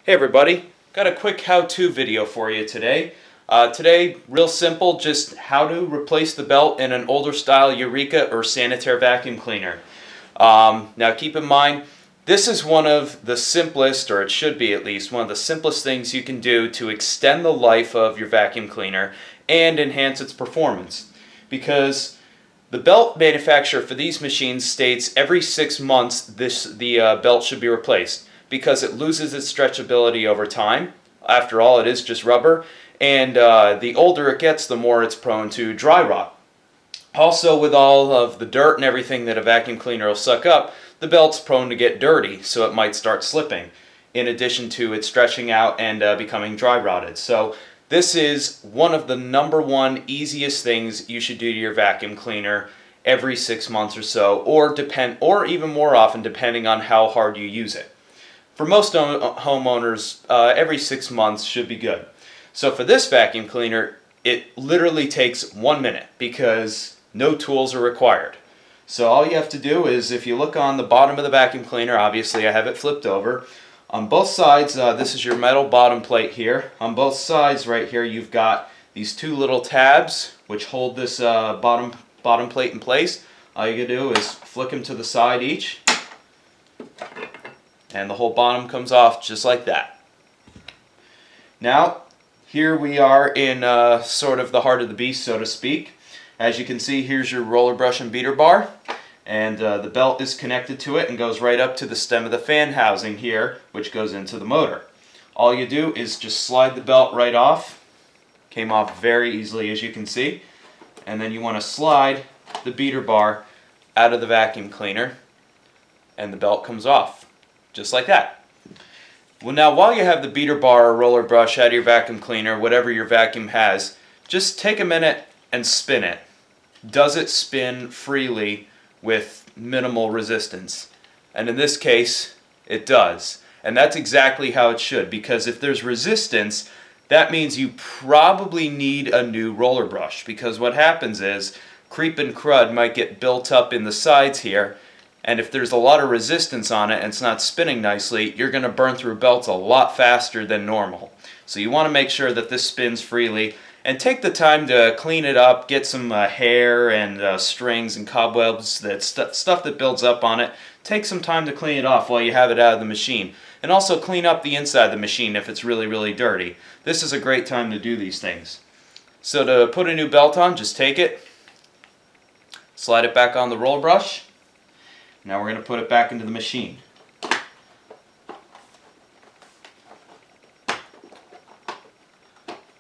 Hey everybody, got a quick how-to video for you today. Today, real simple, just how to replace the belt in an older style Eureka or Sanitaire vacuum cleaner. Now keep in mind, this is one of the simplest, or it should be at least, one of the simplest things you can do to extend the life of your vacuum cleaner and enhance its performance. Because the belt manufacturer for these machines states every 6 months the belt should be replaced, because it loses its stretchability over time. After all, it is just rubber, and the older it gets, the more it's prone to dry rot. Also, with all of the dirt and everything that a vacuum cleaner will suck up, the belt's prone to get dirty, so it might start slipping, in addition to it stretching out and becoming dry rotted. So this is one of the #1 easiest things you should do to your vacuum cleaner every 6 months or so, or even more often depending on how hard you use it. For most homeowners, every 6 months should be good. So for this vacuum cleaner, it literally takes 1 minute because no tools are required. So all you have to do is, if you look on the bottom of the vacuum cleaner, obviously I have it flipped over. On both sides, this is your metal bottom plate here. On both sides right here, you've got these 2 little tabs which hold this bottom plate in place. All you gotta do is flick them to the side each, and the whole bottom comes off just like that. Now, here we are in sort of the heart of the beast, so to speak. As you can see, here's your roller brush and beater bar, and the belt is connected to it and goes right up to the stem of the fan housing here, which goes into the motor. All you do is just slide the belt right off. Came off very easily, as you can see. And then you want to slide the beater bar out of the vacuum cleaner, and the belt comes off. Just like that. Well, now while you have the beater bar or roller brush out of your vacuum cleaner, whatever your vacuum has, just take a minute and spin it. Does it spin freely with minimal resistance? And in this case, it does. And that's exactly how it should, because if there's resistance, that means you probably need a new roller brush, because what happens is creep and crud might get built up in the sides here. And if there's a lot of resistance on it and it's not spinning nicely, you're going to burn through belts a lot faster than normal. So you want to make sure that this spins freely, and take the time to clean it up, get some hair and strings and cobwebs, stuff that builds up on it. Take some time to clean it off while you have it out of the machine. And also clean up the inside of the machine if it's really, really dirty. This is a great time to do these things. So to put a new belt on, just take it, slide it back on the roller brush. Now we're going to put it back into the machine.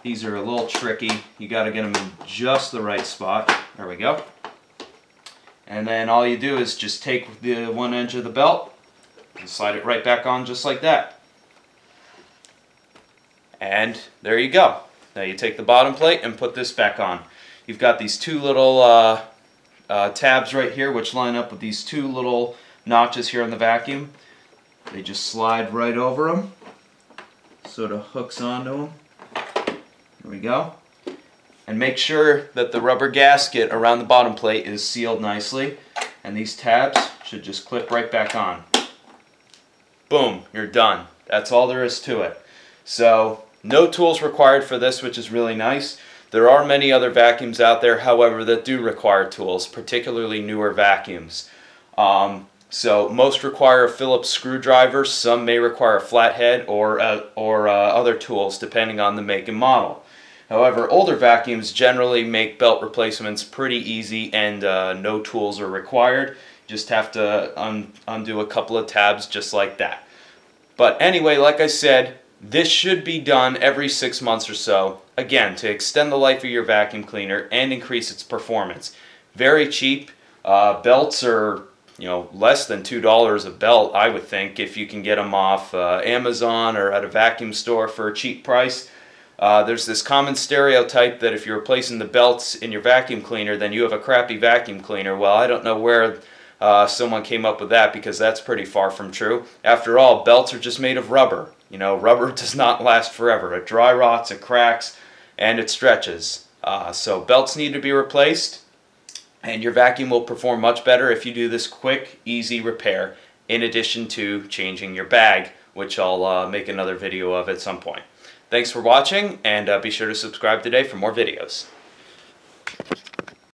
These are a little tricky. You got to get them in just the right spot. There we go. And then all you do is just take the one edge of the belt and slide it right back on just like that. And there you go. Now you take the bottom plate and put this back on. You've got these 2 little tabs right here, which line up with these 2 little notches here on the vacuum. They just slide right over them, sort of hooks onto them. There we go. And make sure that the rubber gasket around the bottom plate is sealed nicely, and these tabs should just clip right back on. Boom, you're done. That's all there is to it. So no tools required for this, which is really nice. There are many other vacuums out there, however, that do require tools, particularly newer vacuums. So most require a Phillips screwdriver, some may require a flathead or other tools depending on the make and model. However, older vacuums generally make belt replacements pretty easy, and no tools are required. Just have to undo a couple of tabs just like that. But anyway, like I said, this should be done every 6 months or so, again, to extend the life of your vacuum cleaner and increase its performance. Very cheap. Belts are, less than $2 a belt, I would think, if you can get them off Amazon or at a vacuum store for a cheap price. There's this common stereotype that if you're replacing the belts in your vacuum cleaner, then you have a crappy vacuum cleaner. Well, I don't know where someone came up with that, because that's pretty far from true. After all, belts are just made of rubber. Rubber does not last forever. It dry rots, it cracks, and it stretches. So belts need to be replaced, and your vacuum will perform much better if you do this quick, easy repair, in addition to changing your bag which I'll make another video of at some point. Thanks for watching, and be sure to subscribe today for more videos.